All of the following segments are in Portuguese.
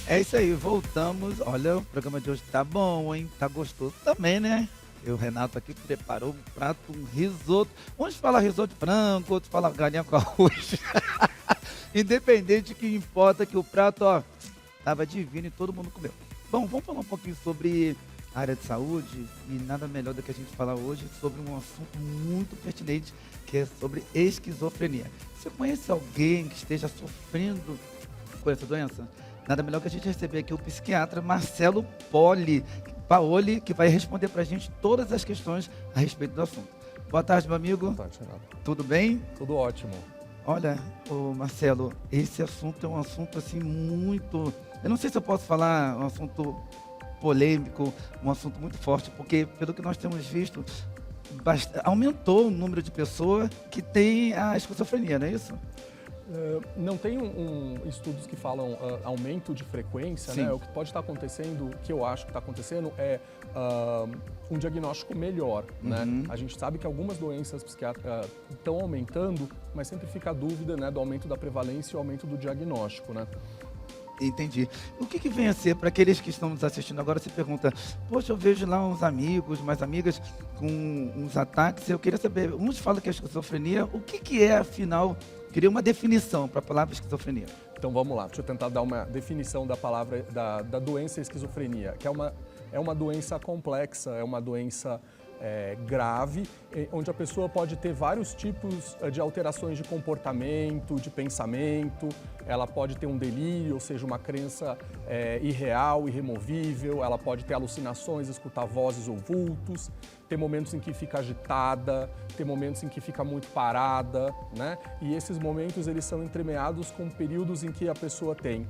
É isso aí, voltamos. Olha, o programa de hoje tá bom, hein? Tá gostoso também, né? O Renato aqui preparou um prato, um risoto. Uns falam risoto de frango, outros falam galinha com arroz. Independente, o que importa é que o prato, ó, tava divino e todo mundo comeu. Bom, vamos falar um pouquinho sobre a área de saúde e nada melhor do que a gente falar hoje sobre um assunto muito pertinente, que é sobre esquizofrenia. Você conhece alguém que esteja sofrendo com essa doença? Nada melhor que a gente receber aqui o psiquiatra Marcelo Paoli, que vai responder para a gente todas as questões a respeito do assunto. Boa tarde, meu amigo. Boa tarde, Renato. Tudo bem? Tudo ótimo. Olha, ô Marcelo, esse assunto é um assunto assim muito... Eu não sei se eu posso falar um assunto polêmico, um assunto muito forte, porque pelo que nós temos visto, aumentou o número de pessoas que têm a esquizofrenia, não é isso? Não tem estudos que falam aumento de frequência, Sim. né? O que pode estar acontecendo, o que eu acho que está acontecendo é um diagnóstico melhor, né? A gente sabe que algumas doenças psiquiátricas estão aumentando, mas sempre fica a dúvida, né, do aumento da prevalência e o aumento do diagnóstico, né? Entendi. O que vem a ser, para aqueles que estão nos assistindo agora, se pergunta, poxa, eu vejo lá uns amigos, umas amigas com uns ataques, eu queria saber, uns falam que é esquizofrenia, o que é, afinal, queria uma definição para a palavra esquizofrenia. Então vamos lá, deixa eu tentar dar uma definição da palavra, da doença esquizofrenia, que é uma doença complexa, é uma doença grave, onde a pessoa pode ter vários tipos de alterações de comportamento, de pensamento, ela pode ter um delírio, ou seja, uma crença irreal, irremovível, ela pode ter alucinações, escutar vozes ou vultos, ter momentos em que fica agitada, ter momentos em que fica muito parada, né? E esses momentos eles são entremeados com períodos em que a pessoa tem,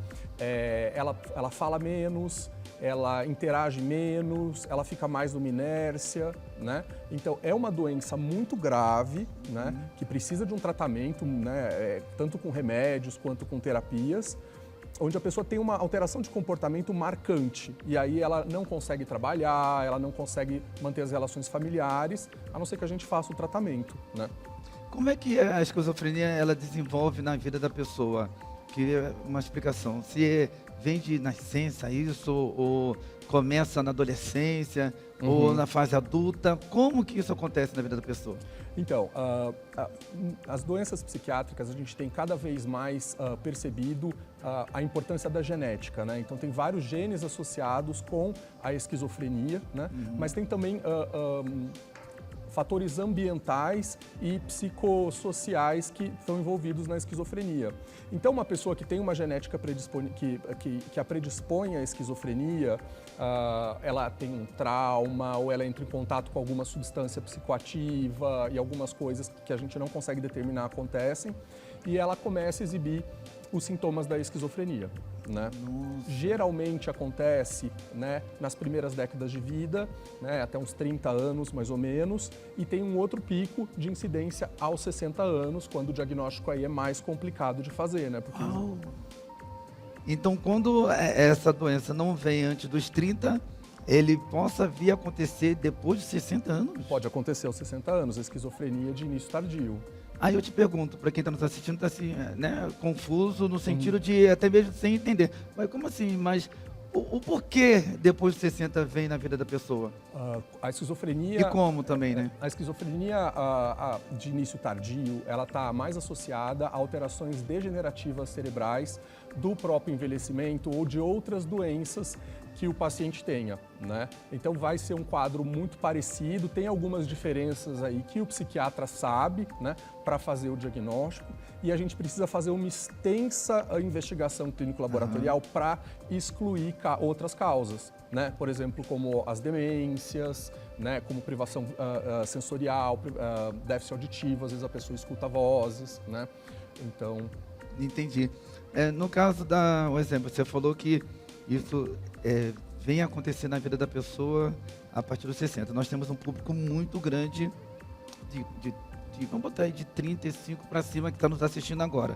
ela fala menos, ela interage menos, ela fica mais numa inércia, né? Então, é uma doença muito grave, né? Que precisa de um tratamento, né? Tanto com remédios quanto com terapias, onde a pessoa tem uma alteração de comportamento marcante. E aí ela não consegue trabalhar, ela não consegue manter as relações familiares, a não ser que a gente faça o tratamento, né? Como é que a esquizofrenia ela desenvolve na vida da pessoa? Queria uma explicação. Se vem de nascença isso, ou começa na adolescência, ou na fase adulta, como que isso acontece na vida da pessoa? Então, as doenças psiquiátricas, a gente tem cada vez mais percebido a importância da genética, né? Então, tem vários genes associados com a esquizofrenia, né? Mas tem também fatores ambientais e psicossociais que estão envolvidos na esquizofrenia. Então, uma pessoa que tem uma genética que a predispõe à esquizofrenia, ela tem um trauma ou ela entra em contato com alguma substância psicoativa e algumas coisas que a gente não consegue determinar acontecem e ela começa a exibir os sintomas da esquizofrenia, né? Geralmente acontece, né, nas primeiras décadas de vida, né, até uns 30 anos mais ou menos, e tem um outro pico de incidência aos 60 anos, quando o diagnóstico aí é mais complicado de fazer, né? Porque... Então, quando essa doença não vem antes dos 30, ele possa vir a acontecer depois de 60 anos? Pode acontecer aos 60 anos, a esquizofrenia de início tardio. Aí eu te pergunto, para quem está nos assistindo, está assim, né, confuso no sentido de até mesmo sem entender. Mas como assim? Mas o porquê depois de 60 vem na vida da pessoa? A esquizofrenia... E como também, né? A esquizofrenia de início tardio, ela está mais associada a alterações degenerativas cerebrais do próprio envelhecimento ou de outras doenças que o paciente tenha, né? Então vai ser um quadro muito parecido, tem algumas diferenças aí que o psiquiatra sabe, né, para fazer o diagnóstico e a gente precisa fazer uma extensa investigação clínico-laboratorial para excluir outras causas, né? Por exemplo, como as demências, né, como privação sensorial, déficit auditivo, às vezes a pessoa escuta vozes, né? Então... Entendi. No caso o exemplo, você falou que isso vem acontecer na vida da pessoa a partir dos 60. Nós temos um público muito grande vamos botar aí de 35 para cima que está nos assistindo agora.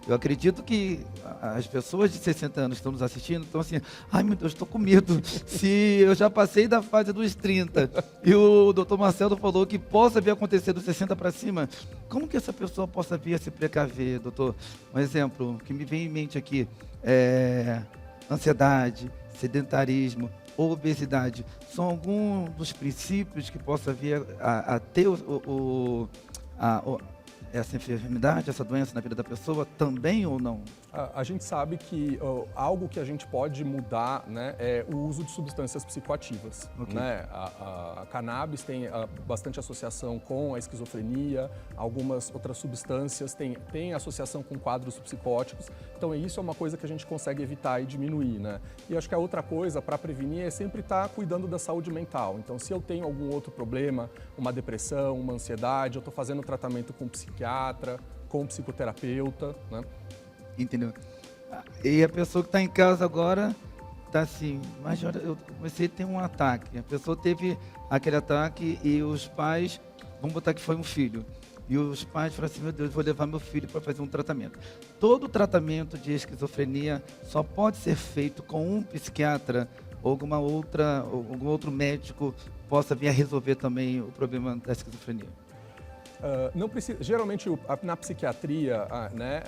Eu acredito que as pessoas de 60 anos que estão nos assistindo estão assim, ai meu Deus, estou com medo, se eu já passei da fase dos 30 e o doutor Marcelo falou que possa vir a acontecer dos 60 para cima, como que essa pessoa possa vir a se precaver, doutor? Um exemplo que me vem em mente aqui ansiedade, sedentarismo, obesidade, são alguns dos princípios que possa vir a ter essa enfermidade, essa doença na vida da pessoa também ou não? A gente sabe que algo que a gente pode mudar, né, é o uso de substâncias psicoativas. Ok. Né? A cannabis tem bastante associação com a esquizofrenia, algumas outras substâncias têm associação com quadros psicóticos. Então isso é uma coisa que a gente consegue evitar e diminuir. Né? E acho que a outra coisa para prevenir é sempre estar cuidando da saúde mental. Então se eu tenho algum outro problema, uma depressão, uma ansiedade, eu estou fazendo tratamento com psiquiatra, com psicoterapeuta, né? Entendeu? E a pessoa que está em casa agora está assim, mas olha, eu comecei a ter um ataque. A pessoa teve aquele ataque e os pais, vamos botar que foi um filho, e os pais falaram assim, meu Deus, vou levar meu filho para fazer um tratamento. Todo tratamento de esquizofrenia só pode ser feito com um psiquiatra ou algum outro médico possa vir a resolver também o problema da esquizofrenia. Não precisa, geralmente na psiquiatria, né,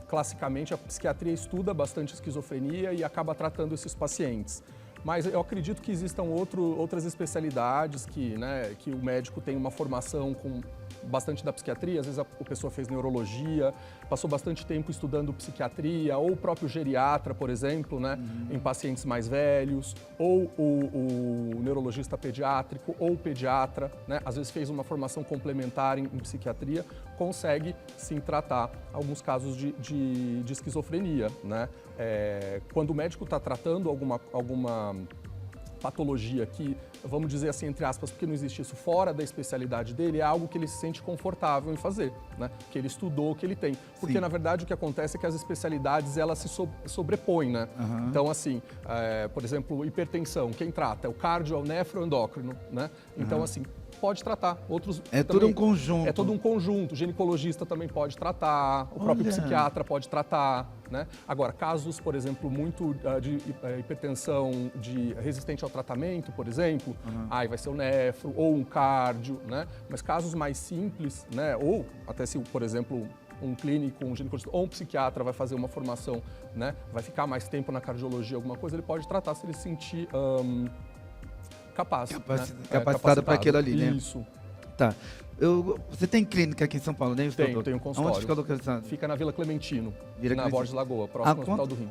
classicamente a psiquiatria estuda bastante esquizofrenia e acaba tratando esses pacientes. Mas eu acredito que existam outras especialidades né, que o médico tem uma formação com bastante da psiquiatria, às vezes a pessoa fez neurologia, passou bastante tempo estudando psiquiatria, ou o próprio geriatra, por exemplo, né, em pacientes mais velhos, ou o neurologista pediátrico, ou o pediatra, né, às vezes fez uma formação complementar em psiquiatria, consegue sim tratar alguns casos de esquizofrenia. Né? Quando o médico está tratando alguma patologia que, vamos dizer assim, entre aspas, porque não existe isso fora da especialidade dele, é algo que ele se sente confortável em fazer, né? Que ele estudou, que ele tem. Porque, na verdade, o que acontece é que as especialidades, elas se sobrepõem, né? Uhum. Então, assim, por exemplo, hipertensão, quem trata? É o cardio, é o nefroendócrino, né? Então, assim, pode tratar. Outros Todo um conjunto. É todo um conjunto. O ginecologista também pode tratar, o próprio psiquiatra pode tratar, né? Agora, casos, por exemplo, muito de hipertensão resistente ao tratamento, por exemplo, aí vai ser o nefro ou um cardio, né? Mas casos mais simples, né? Ou até se, por exemplo, um clínico, um ginecologista ou um psiquiatra vai fazer uma formação, né? Vai ficar mais tempo na cardiologia, alguma coisa, ele pode tratar se ele sentir capacitado para aquilo ali, né? Isso. Tá. Você tem clínica aqui em São Paulo, né? Tenho um consultório. Onde fica localizado? Fica na Vila Clementino, na Borges Lagoa, próximo ao Hospital do Rim.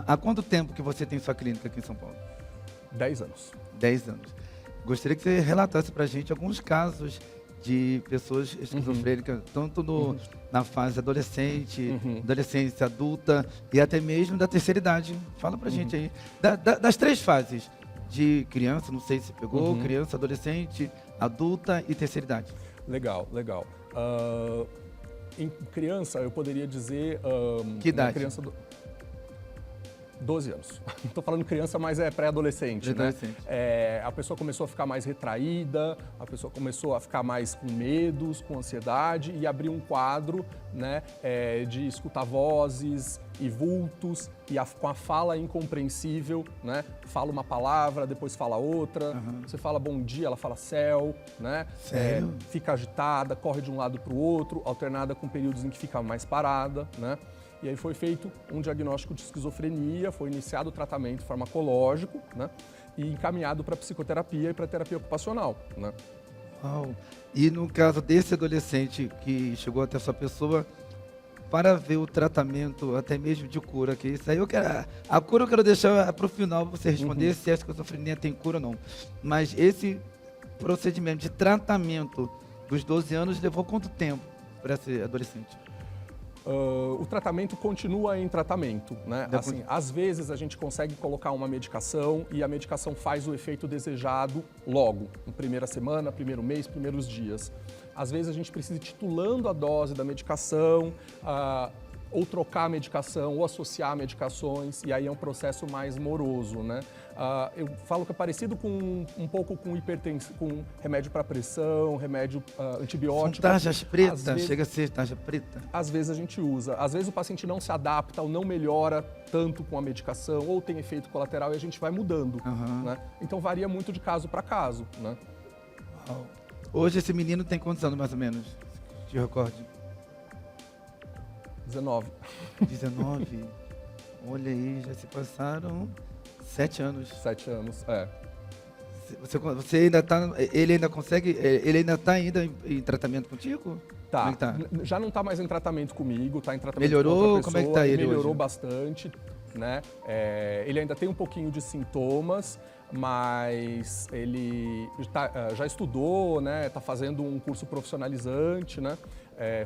Há quanto tempo que você tem sua clínica aqui em São Paulo? 10 anos. 10 anos. Gostaria que você relatasse para a gente alguns casos de pessoas esquizofrênicas, tanto na fase adolescente, adolescência adulta e até mesmo da terceira idade. Fala para a gente aí. Das 3 fases. De criança, não sei se pegou, criança, adolescente, adulta e terceira idade. Legal. Em criança, eu poderia dizer... que idade? Criança 12 anos. Estou falando criança, mas é pré-adolescente, né? A pessoa começou a ficar mais retraída, a pessoa começou a ficar mais com medos, com ansiedade e abrir um quadro, né, de escutar vozes e vultos e com a fala incompreensível, né? Fala uma palavra, depois fala outra. Você fala bom dia, ela fala céu, né? Sério? Fica agitada, corre de um lado para o outro, alternada com períodos em que fica mais parada, né? E aí foi feito um diagnóstico de esquizofrenia, foi iniciado o tratamento farmacológico, né? E encaminhado para psicoterapia e para terapia ocupacional, né? Uau. E no caso desse adolescente que chegou até sua pessoa, para ver o tratamento, até mesmo de cura, que isso aí eu quero. A cura eu quero deixar para o final você responder se a esquizofrenia tem cura ou não. Mas esse procedimento de tratamento dos 12 anos levou quanto tempo para esse adolescente? O tratamento continua em tratamento, né? Assim, às vezes a gente consegue colocar uma medicação e a medicação faz o efeito desejado logo, na primeira semana, primeiro mês, primeiros dias. Às vezes a gente precisa ir titulando a dose da medicação, ou trocar a medicação, ou associar medicações, e aí é um processo mais moroso, né? Eu falo que é parecido com um pouco com hipertensão, com remédio para pressão, remédio antibiótico. São tarjas pretas, vezes, chega a ser tarja preta? Às vezes a gente usa. Às vezes o paciente não se adapta ou não melhora tanto com a medicação, ou tem efeito colateral e a gente vai mudando, né? Então varia muito de caso para caso, né? Uau. Hoje esse menino tem quantos anos mais ou menos? Te recorde? 19. 19. Olha aí, já se passaram 7 anos. 7 anos, Você ainda tá, ele ainda consegue, ele ainda tá ainda em tratamento contigo? Tá. Como é que tá? Já não tá mais em tratamento comigo, tá em tratamento Melhorou? com outra pessoa. Como é que tá ele melhorou hoje? bastante, né? Ele ainda tem um pouquinho de sintomas, mas ele já estudou, né? Tá fazendo um curso profissionalizante, né?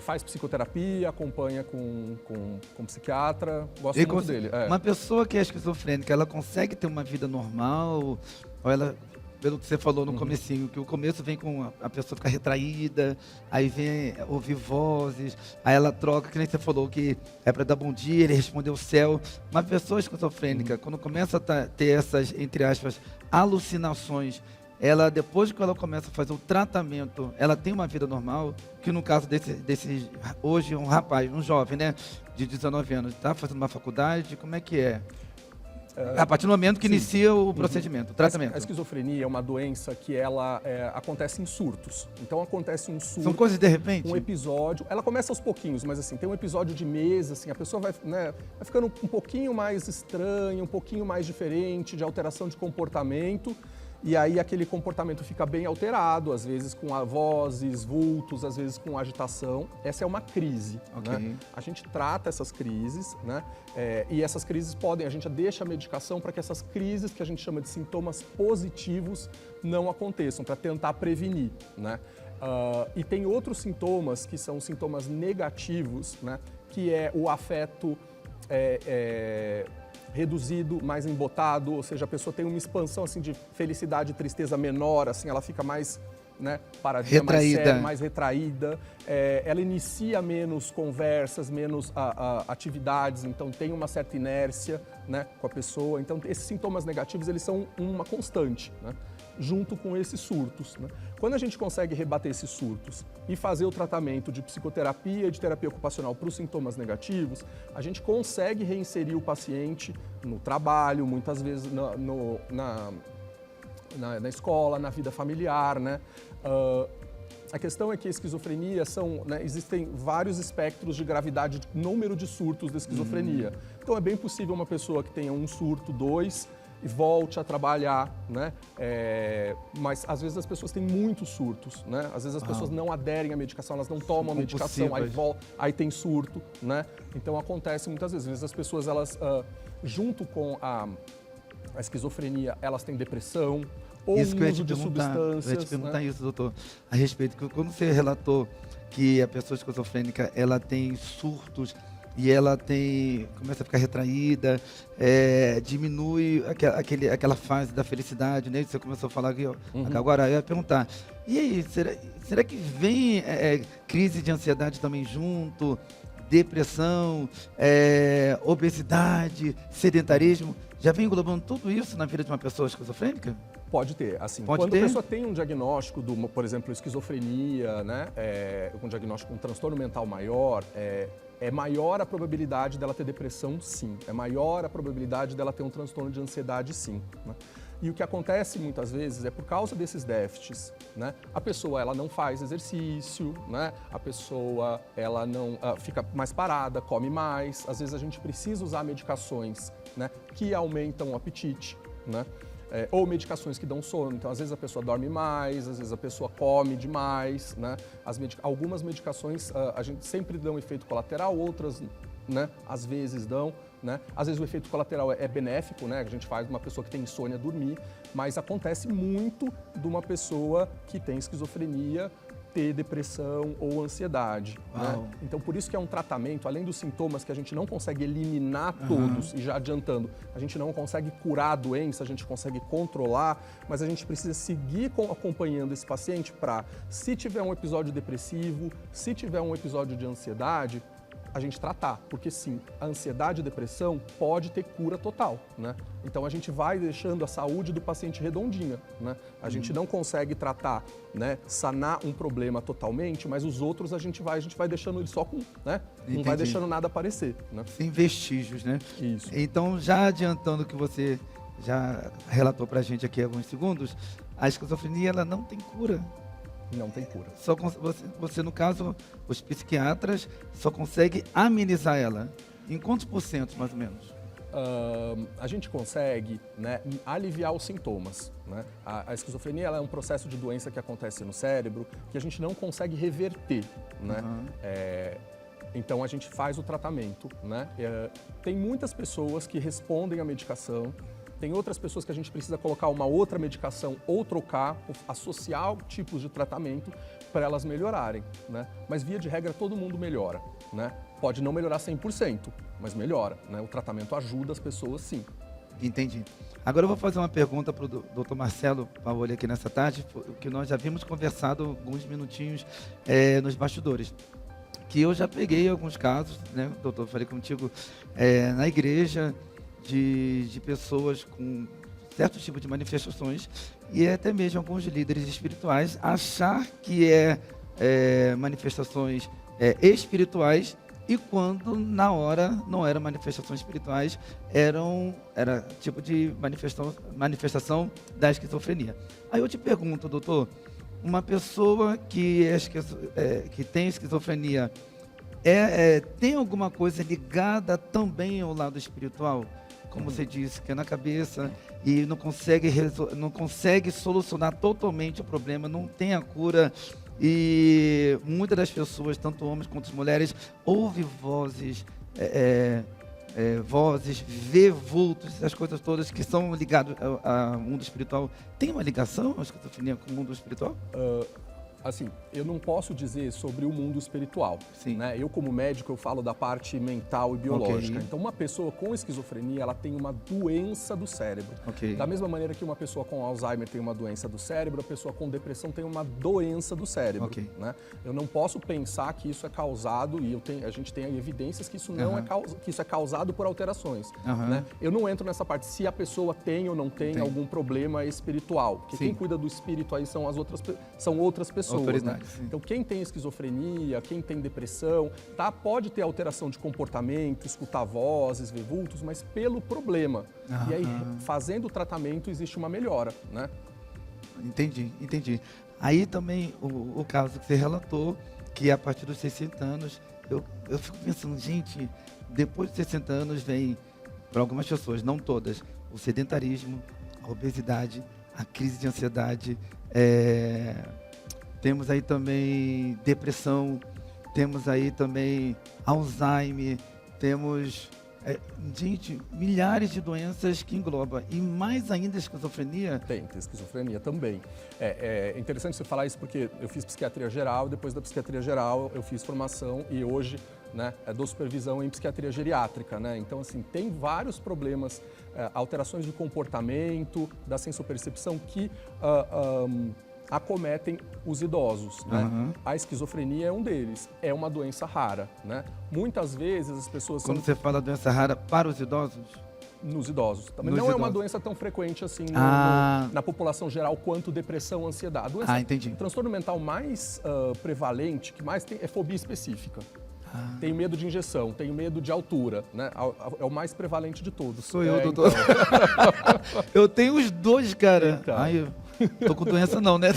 Faz psicoterapia, acompanha com psiquiatra, gosto muito dele. Uma pessoa que é esquizofrênica, ela consegue ter uma vida normal? Ou ela, pelo que você falou no comecinho, que o começo vem com a pessoa ficar retraída, aí vem ouvir vozes, aí ela troca, que nem você falou, que é para dar bom dia, ele respondeu o céu. Uma pessoa esquizofrênica, quando começa a ter essas, entre aspas, alucinações, ela, depois que ela começa a fazer o tratamento, ela tem uma vida normal, que no caso desse hoje, um rapaz, um jovem, né, de 19 anos, está fazendo uma faculdade, como é que é? A partir do momento que inicia o procedimento, o tratamento. A esquizofrenia é uma doença que ela acontece em surtos. Então acontece um surto. São coisas de repente? Um episódio. Ela começa aos pouquinhos, mas assim, tem um episódio de mês, assim, a pessoa vai ficando um pouquinho mais estranha, um pouquinho mais diferente, de alteração de comportamento. E aí aquele comportamento fica bem alterado, às vezes com vozes, vultos, às vezes com agitação. Essa é uma crise. Okay. Né? A gente trata essas crises, né? E essas crises a gente deixa a medicação para que essas crises, que a gente chama de sintomas positivos, não aconteçam, para tentar prevenir. Né? E tem outros sintomas que são sintomas negativos, né? Que é o afeto reduzido, mais embotado, ou seja, a pessoa tem uma expansão assim de felicidade e tristeza menor, assim, ela fica mais, né, paradinha, mais séria, mais retraída, ela inicia menos conversas, menos atividades, então tem uma certa inércia, né, com a pessoa. Então esses sintomas negativos, eles são uma constante, né, junto com esses surtos. Né? Quando a gente consegue rebater esses surtos e fazer o tratamento de psicoterapia e de terapia ocupacional para os sintomas negativos, a gente consegue reinserir o paciente no trabalho, muitas vezes na escola, na vida familiar. Né? A questão é que a esquizofrenia existem vários espectros de gravidade, de número de surtos da esquizofrenia. Então é bem possível uma pessoa que tenha um surto, 2, e volte a trabalhar, né? Mas às vezes as pessoas têm muitos surtos, né? Às vezes as pessoas não aderem à medicação, elas não tomam a medicação, aí tem surto, né? Então acontece muitas vezes. Às vezes as pessoas, elas, junto com a esquizofrenia, elas têm depressão ou uso de substâncias. Eu ia te perguntar isso, doutor, a respeito, que quando você relatou que a pessoa esquizofrênica, ela tem surtos, e ela começa a ficar retraída, diminui aquela fase da felicidade, né? Você começou a falar aqui, ó. Agora eu ia perguntar, e aí, será que vem crise de ansiedade também junto, depressão, obesidade, sedentarismo? Já vem englobando tudo isso na vida de uma pessoa esquizofrênica? Pode ter, assim, quando a pessoa tem um diagnóstico, por exemplo, esquizofrenia, né, um diagnóstico de um transtorno mental maior, é maior a probabilidade dela ter depressão, sim. É maior a probabilidade dela ter um transtorno de ansiedade, sim. Né? E o que acontece muitas vezes é por causa desses déficits, né? A pessoa, ela não faz exercício, né? A pessoa, ela não fica mais parada, come mais. Às vezes a gente precisa usar medicações, né, que aumentam o apetite, né? Ou medicações que dão sono. Então, às vezes a pessoa dorme mais, às vezes a pessoa come demais, né? Algumas medicações a gente sempre dão efeito colateral, outras, né, às vezes dão, né? Às vezes o efeito colateral é benéfico, né? A gente faz uma pessoa que tem insônia dormir, mas acontece muito de uma pessoa que tem esquizofrenia ter depressão ou ansiedade. Né? Então, por isso que é um tratamento, além dos sintomas que a gente não consegue eliminar todos, e já adiantando, a gente não consegue curar a doença, a gente consegue controlar, mas a gente precisa seguir acompanhando esse paciente para, se tiver um episódio depressivo, se tiver um episódio de ansiedade, a gente tratar, porque sim, a ansiedade e a depressão pode ter cura total, né? Então a gente vai deixando a saúde do paciente redondinha, né? A gente não consegue tratar, né, sanar um problema totalmente, mas os outros a gente vai deixando ele só com, né? Não vai deixando nada aparecer, né? Sem vestígios, né? Isso. Então, já adiantando o que você já relatou pra gente aqui há alguns segundos, a esquizofrenia, ela não tem cura. Não tem cura. Você, no caso, os psiquiatras só conseguem amenizar ela. Em quantos porcentos, mais ou menos? a gente consegue, né, aliviar os sintomas, né? A esquizofrenia ela é um processo de doença que acontece no cérebro que a gente não consegue reverter, né? Então a gente faz o tratamento, né? Tem muitas pessoas que respondem à medicação, tem outras pessoas que a gente precisa colocar uma outra medicação ou trocar, associar tipos de tratamento para elas melhorarem, né? Mas via de regra todo mundo melhora, né? Pode não melhorar 100%, mas melhora, né? O tratamento ajuda as pessoas, sim. Entendi. Agora eu vou fazer uma pergunta para o Dr. Marcelo Paoli aqui nessa tarde, que nós já havíamos conversado alguns minutinhos nos bastidores. Que eu já peguei alguns casos, né, doutor, falei contigo, na igreja, de pessoas com certo tipo de manifestações e até mesmo alguns líderes espirituais achar que manifestações espirituais e quando na hora não eram manifestações espirituais, era tipo de manifestação da esquizofrenia. Aí eu te pergunto, doutor, uma pessoa que tem esquizofrenia tem alguma coisa ligada também ao lado espiritual? Como você disse, que é na cabeça e não consegue solucionar totalmente o problema, não tem a cura. E muitas das pessoas, tanto homens quanto mulheres, ouvem vozes, vê vultos, essas coisas todas que são ligadas ao mundo espiritual. Tem uma ligação a esquizofrenia com o mundo espiritual? Assim, eu não posso dizer sobre o mundo espiritual, né? Eu, como médico, eu falo da parte mental e biológica. Então, uma pessoa com esquizofrenia, ela tem uma doença do cérebro. Da mesma maneira que uma pessoa com Alzheimer tem uma doença do cérebro, a pessoa com depressão tem uma doença do cérebro, né? Eu não posso pensar que isso é causado, e a gente tem evidências que isso não que isso é causado por alterações, né? Eu não entro nessa parte se a pessoa tem ou não tem algum problema espiritual, porque quem cuida do espírito aí são outras pessoas. Né? Então, quem tem esquizofrenia, quem tem depressão, pode ter alteração de comportamento, escutar vozes, ver vultos, mas pelo problema. E aí, fazendo o tratamento, existe uma melhora, né? Entendi. Aí também o caso que você relatou, que a partir dos 60 anos, eu fico pensando, gente, depois de 60 anos vem, para algumas pessoas, não todas, o sedentarismo, a obesidade, a crise de ansiedade, temos aí também depressão, temos aí também Alzheimer, temos, gente, milhares de doenças que engloba. E mais ainda a esquizofrenia? Tem esquizofrenia também. É interessante você falar isso porque eu fiz psiquiatria geral, depois da psiquiatria geral eu fiz formação e hoje, né, dou supervisão em psiquiatria geriátrica, né? Então, assim, tem vários problemas, alterações de comportamento, da sensopercepção que acometem os idosos, né? A esquizofrenia é um deles, é uma doença rara, né? Muitas vezes as pessoas... Quando você fala doença rara para os idosos? Nos idosos. Também não é uma doença tão frequente assim na população geral quanto depressão, ansiedade. Entendi. O transtorno mental mais prevalente, que mais tem, é fobia específica. Tenho medo de injeção, tenho medo de altura, né? É o mais prevalente de todos. Sou eu, doutor. Então. Eu tenho os dois, cara. Então. Tô com doença não, né?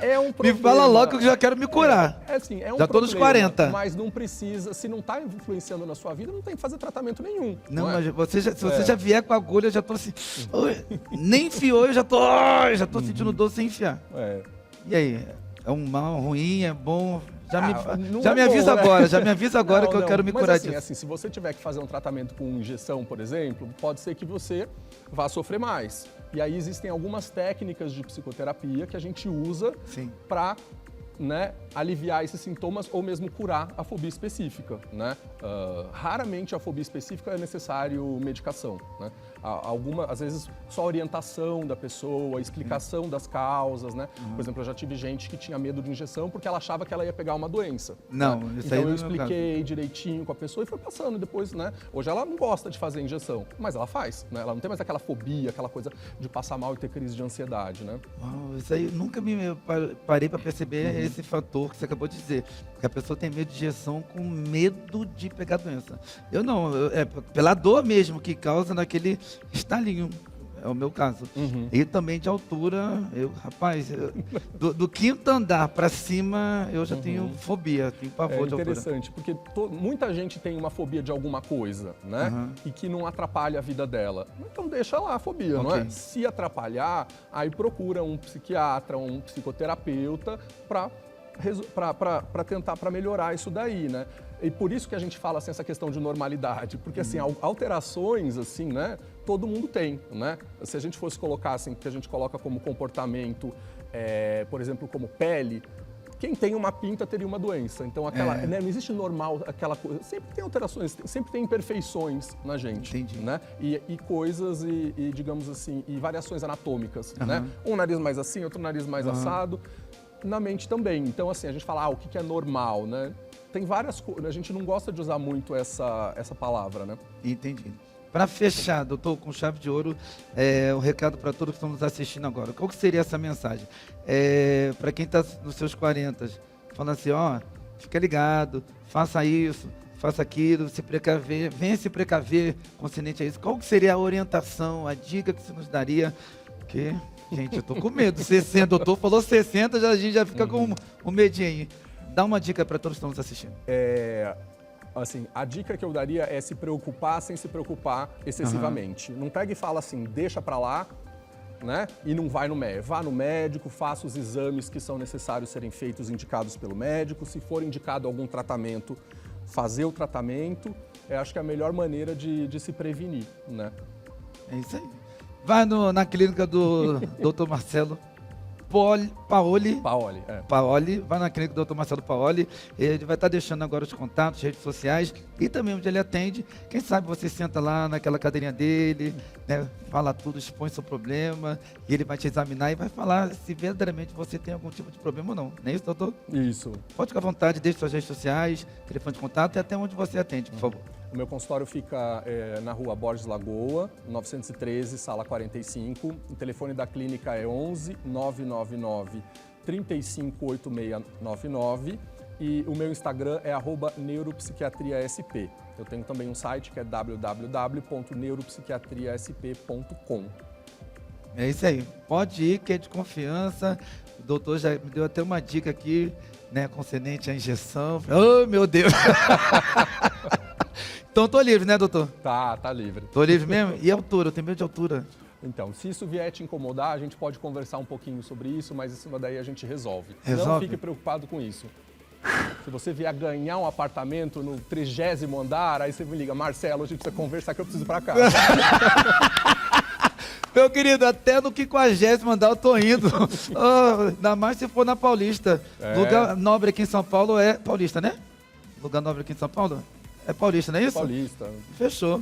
É um problema. Me fala logo que eu já quero me curar. Assim, é um já tô nos 40. Mas não precisa, se não está influenciando na sua vida, não tem que fazer tratamento nenhum. Não, mas se você já vier com a agulha, eu já tô assim... nem enfiou, eu já tô sentindo dor sem enfiar. E aí? É um mal, ruim, é bom... Já me avisa agora que eu quero me curar disso. Assim, se você tiver que fazer um tratamento com injeção, por exemplo, pode ser que você vá sofrer mais. E aí existem algumas técnicas de psicoterapia que a gente usa para, né, aliviar esses sintomas ou mesmo curar a fobia específica, né? Raramente a fobia específica é necessário medicação, né? Às vezes só orientação da pessoa, explicação das causas, né? Por exemplo, eu já tive gente que tinha medo de injeção porque ela achava que ela ia pegar uma doença. Não, né? isso então aí eu expliquei direitinho com a pessoa e foi passando depois, né? Hoje ela não gosta de fazer injeção, mas ela faz, né? Ela não tem mais aquela fobia, aquela coisa de passar mal e ter crise de ansiedade, né? Isso aí, nunca me parei para perceber esse fator que você acabou de dizer, que a pessoa tem medo de injeção com medo de pegar doença. Eu não, é pela dor mesmo que causa naquele estalinho. é o meu caso. Uhum. E também de altura, rapaz, do quinto andar para cima, eu já tenho fobia, tenho pavor de altura. É interessante, porque muita gente tem uma fobia de alguma coisa, né? E que não atrapalha a vida dela. Então deixa lá a fobia, não é? Se atrapalhar, aí procura um psiquiatra, um psicoterapeuta para tentar melhorar isso daí, né? E por isso que a gente fala assim, essa questão de normalidade, porque assim, alterações assim, né, todo mundo tem, né? Se a gente fosse colocar assim, que a gente coloca como comportamento, por exemplo, como pele, quem tem uma pinta teria uma doença. Então né, não existe normal aquela coisa, sempre tem alterações, sempre tem imperfeições na gente. Entendi. Né? E coisas e digamos assim, e variações anatômicas, né? Um nariz mais assim, outro nariz mais assado. Na mente também. Então, assim, a gente fala, o que é normal, né? Tem várias coisas, a gente não gosta de usar muito essa palavra, né? Entendi. Para fechar, doutor, com chave de ouro, um recado para todos que estão nos assistindo agora. Qual que seria essa mensagem? Para quem está nos seus 40, falando assim, fica ligado, faça isso, faça aquilo, se precaver, venha se precaver concernente a isso. Qual que seria a orientação, a dica que você nos daria? Porque... Gente, eu tô com medo. 60, o doutor falou 60, a gente já fica com um medinho aí. Dá uma dica para todos que estão nos assistindo. Assim, a dica que eu daria é se preocupar sem se preocupar excessivamente. Não pega e fala assim, deixa para lá, né? E não vai no médico. Vá no médico, faça os exames que são necessários serem feitos, indicados pelo médico. Se for indicado algum tratamento, fazer o tratamento. Eu acho que é a melhor maneira de se prevenir, né? É isso aí. Vai na clínica do Dr. Marcelo Paoli, vai na clínica do Dr. Marcelo Paoli, ele vai estar deixando agora os contatos, redes sociais e também onde ele atende. Quem sabe você senta lá naquela cadeirinha dele, né, fala tudo, expõe seu problema e ele vai te examinar e vai falar se verdadeiramente você tem algum tipo de problema ou não. Não é isso, doutor? Isso. Pode ficar à vontade, deixe suas redes sociais, telefone de contato e até onde você atende, por favor. O meu consultório fica na rua Borges Lagoa, 913, sala 45. O telefone da clínica é 11 999 358699 e o meu Instagram é @neuropsiquiatriasp. Eu tenho também um site que é www.neuropsiquiatriasp.com. É isso aí. Pode ir, que é de confiança. O doutor já me deu até uma dica aqui, né, concernente à injeção. Oh, meu Deus! Então, tô livre, né, doutor? Tá livre. Tô livre mesmo? E altura? Eu tenho medo de altura. Então, se isso vier te incomodar, a gente pode conversar um pouquinho sobre isso, mas isso daí a gente resolve. Resolve? Não fique preocupado com isso. Se você vier ganhar um apartamento no 30º andar, aí você me liga, Marcelo, a gente precisa conversar que eu preciso ir pra casa. Meu querido, até no 50º andar eu tô indo. Ainda mais se for na Paulista. Lugar nobre aqui em São Paulo é Paulista, né? Lugar nobre aqui em São Paulo? É Paulista, não é isso? Paulista. Fechou.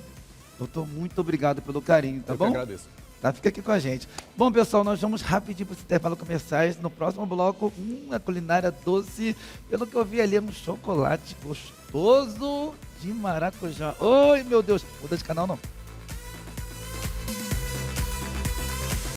Doutor, muito obrigado pelo carinho, tá bom? Eu que agradeço. Tá, fica aqui com a gente. Bom, pessoal, nós vamos rapidinho para os intervalos comerciais. No próximo bloco, uma culinária doce. Pelo que eu vi ali, um chocolate gostoso de maracujá. Oi, meu Deus. Muda de canal, não.